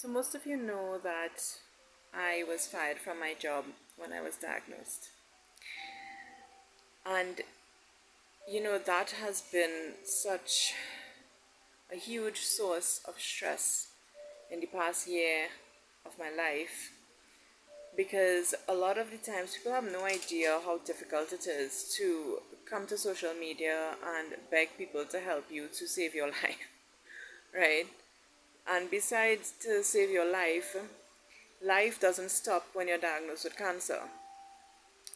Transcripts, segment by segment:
So most of you know that I was fired from my job when I was diagnosed. And that has been such a huge source of stress in the past year of my life because a lot of the times people have no idea how difficult it is to come to social media and beg people to help you to save your life, right? And besides to save your life, life doesn't stop when you're diagnosed with cancer.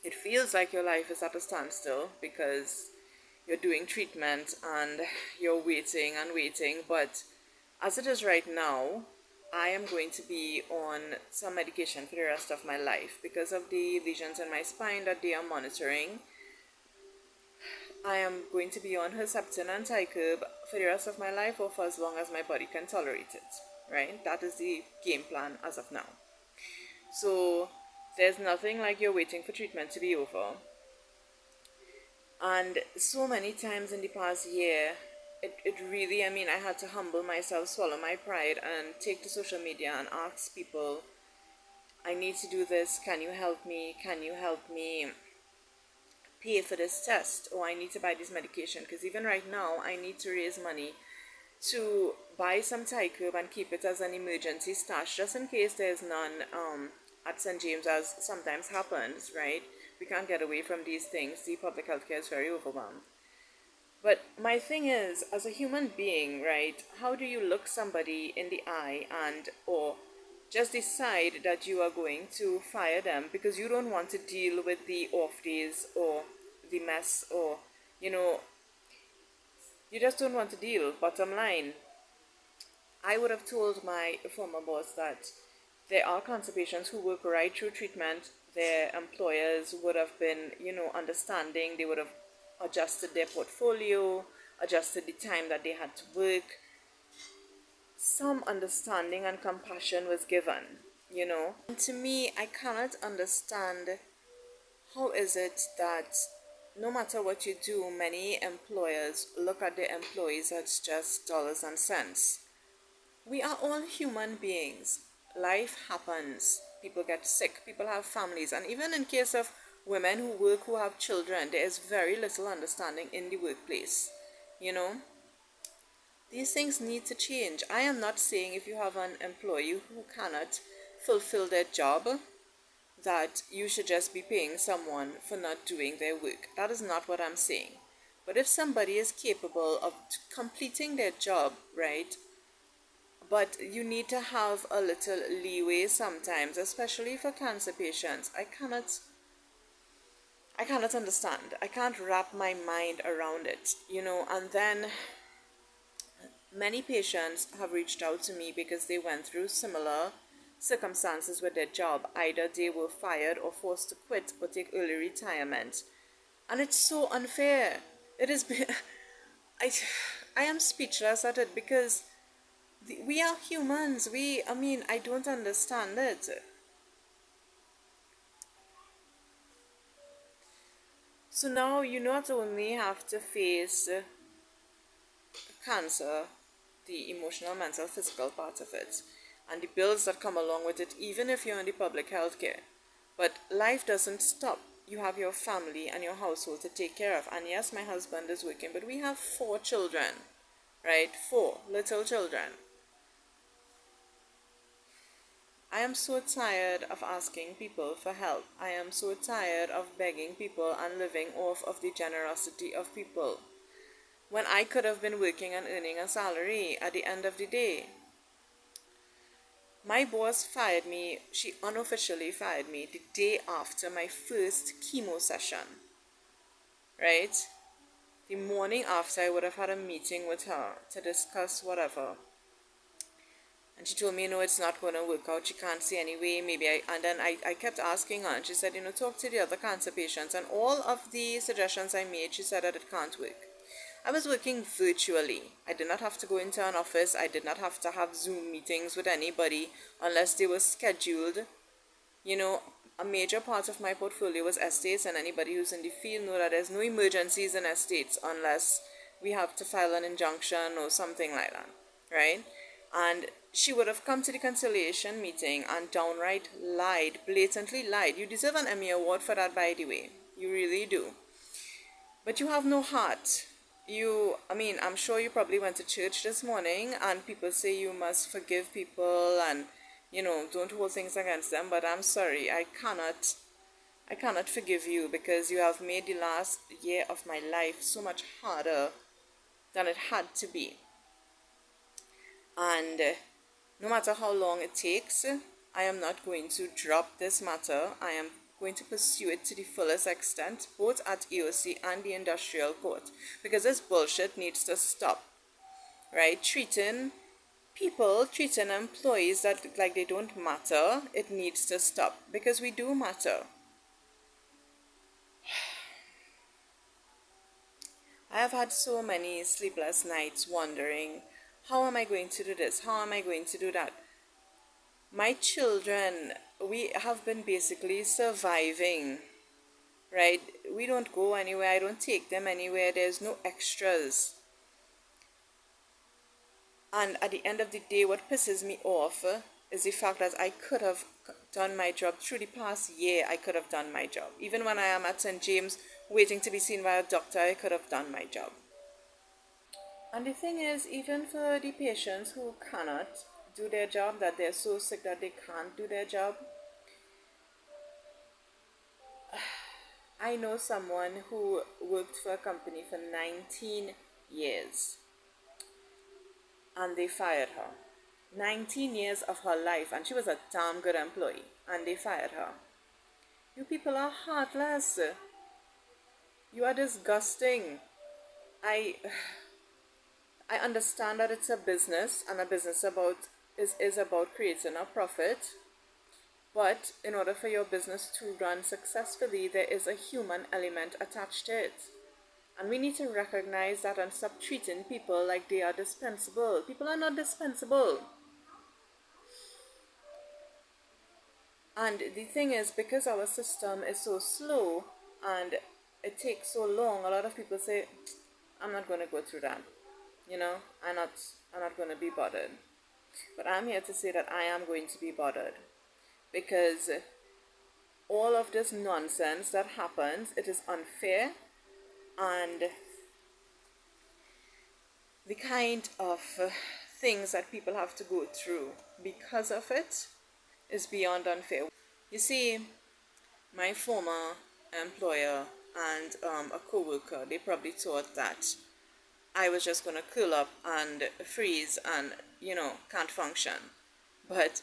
It feels like your life is at a standstill because you're doing treatment and you're waiting and waiting. But as it is right now, I am going to be on some medication for the rest of my life because of the lesions in my spine that they are monitoring. I am going to be on Herceptin and Tykerb for the rest of my life or for as long as my body can tolerate it, right? That is the game plan as of now. So there's nothing like you're waiting for treatment to be over. And so many times in the past year, it really, I had to humble myself, swallow my pride, and take to social media and ask people, I need to do this, can you help me? Can you help me pay for this test? Or I need to buy this medication, because even right now, I need to raise money to buy some Tykerb and keep it as an emergency stash, just in case there's none at St. James, as sometimes happens, right? We can't get away from these things. The public health care is very overwhelmed. But my thing is, as a human being, right, how do you look somebody in the eye and or just decide that you are going to fire them because you don't want to deal with the off days or the mess, or you just don't want to deal. Bottom line, I would have told my former boss that there are cancer patients who work right through treatment. Their employers would have been, understanding. They would have adjusted their portfolio, adjusted the time that they had to work. Some understanding and compassion was given. And to me, I cannot understand how is it that no matter what you do, many employers look at their employees as just dollars and cents. We are all human beings. Life happens. People get sick. People have families. And even in case of women who work, who have children, there is very little understanding in the workplace. These things need to change. I am not saying if you have an employee who cannot fulfill their job, that you should just be paying someone for not doing their work. That is not what I'm saying. But if somebody is capable of completing their job, right, but you need to have a little leeway sometimes, especially for cancer patients. I cannot understand. I can't wrap my mind around it, and then many patients have reached out to me because they went through similar circumstances with their job. Either they were fired or forced to quit or take early retirement. And it's so unfair. It is I am speechless at it because we are humans. I don't understand it. So now you not only have to face cancer, the emotional, mental, physical part of it, and the bills that come along with it, even if you're in the public health care. But life doesn't stop. You have your family and your household to take care of. And yes, my husband is working, but we have 4 children, right? 4 little children. I am so tired of asking people for help. I am so tired of begging people and living off of the generosity of people, when I could have been working and earning a salary at the end of the day. My boss fired me. She unofficially fired me the day after my first chemo session, right? The morning after, I would have had a meeting with her to discuss whatever. And she told me, no, it's not going to work out. She can't see any way. And then I kept asking her, and she said, talk to the other cancer patients. And all of the suggestions I made, she said that it can't work. I was working virtually. I did not have to go into an office. I did not have to have Zoom meetings with anybody unless they were scheduled. A major part of my portfolio was estates, and anybody who's in the field know that there's no emergencies in estates unless we have to file an injunction or something like that, right? And she would have come to the conciliation meeting and downright lied, blatantly lied. You deserve an Emmy Award for that, by the way. You really do. But you have no heart. I'm sure you probably went to church this morning and people say you must forgive people and, don't hold things against them. But I'm sorry, I cannot forgive you because you have made the last year of my life so much harder than it had to be. And no matter how long it takes, I am not going to drop this matter. I am going to pursue it to the fullest extent, both at EOC and the industrial court, because this bullshit needs to stop, right? Treating employees that like they don't matter, it needs to stop because we do matter. I have had so many sleepless nights wondering, how am I going to do this? How am I going to do that? My children, we have been basically surviving, right? We don't go anywhere. I don't take them anywhere. There's no extras. And at the end of the day, what pisses me off is the fact that I could have done my job. Through the past year, I could have done my job. Even when I am at St. James waiting to be seen by a doctor, I could have done my job. And the thing is, even for the patients who cannot do their job, that they're so sick that they can't do their job, I know someone who worked for a company for 19 years and they fired her. 19 years of her life, and she was a damn good employee, and they fired her. You people are heartless. You are disgusting. I understand that it's a business, and a business is about creating a profit. But in order for your business to run successfully, there is a human element attached to it. And we need to recognize that and stop treating people like they are dispensable. People are not dispensable. And the thing is, because our system is so slow and it takes so long, a lot of people say, I'm not going to go through that. I'm not going to be bothered. But I'm here to say that I am going to be bothered. Because all of this nonsense that happens, it is unfair, and the kind of things that people have to go through because of it is beyond unfair. You see, my former employer and a co-worker, they probably thought that I was just going to curl up and freeze and, can't function. But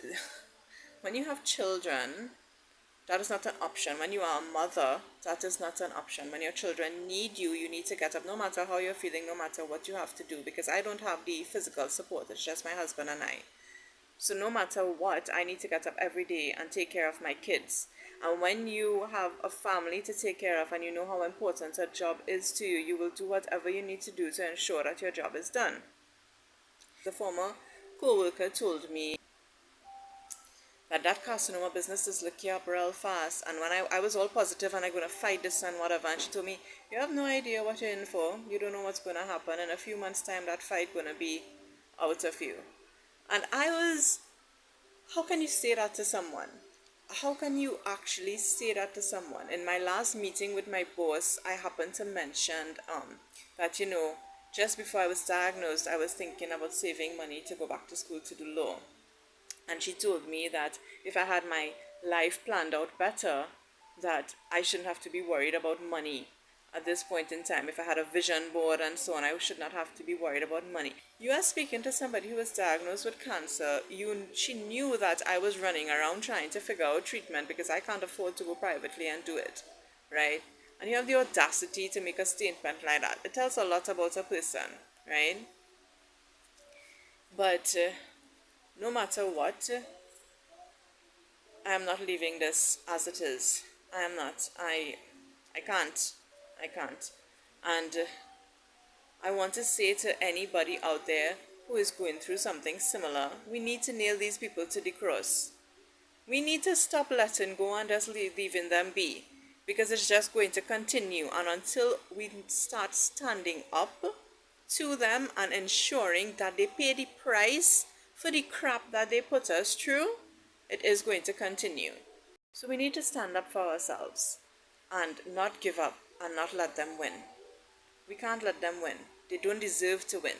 when you have children, that is not an option. When you are a mother, that is not an option. When your children need you, you need to get up no matter how you're feeling, no matter what you have to do. Because I don't have the physical support. It's just my husband and I. So no matter what, I need to get up every day and take care of my kids. And when you have a family to take care of and you know how important a job is to you, you will do whatever you need to do to ensure that your job is done. The former co-worker told me that carcinoma business is looking up real fast. And when I was all positive and I'm going to fight this and whatever, and she told me, you have no idea what you're in for. You don't know what's going to happen. In a few months' time, that fight going to be out of you. And I was, how can you say that to someone? How can you actually say that to someone? In my last meeting with my boss, I happened to mention that, just before I was diagnosed, I was thinking about saving money to go back to school to do law. And she told me that if I had my life planned out better, that I shouldn't have to be worried about money at this point in time. If I had a vision board and so on, I should not have to be worried about money. You are speaking to somebody who was diagnosed with cancer. She knew that I was running around trying to figure out treatment because I can't afford to go privately and do it, right? And you have the audacity to make a statement like that. It tells a lot about a person, right? But no matter what, I am not leaving this as it is. I am not. I can't. And I want to say to anybody out there who is going through something similar, we need to nail these people to the cross. We need to stop letting go and just leaving them be, because it's just going to continue. And until we start standing up to them and ensuring that they pay the price for the crap that they put us through, it is going to continue. So we need to stand up for ourselves and not give up and not let them win. We can't let them win. They don't deserve to win.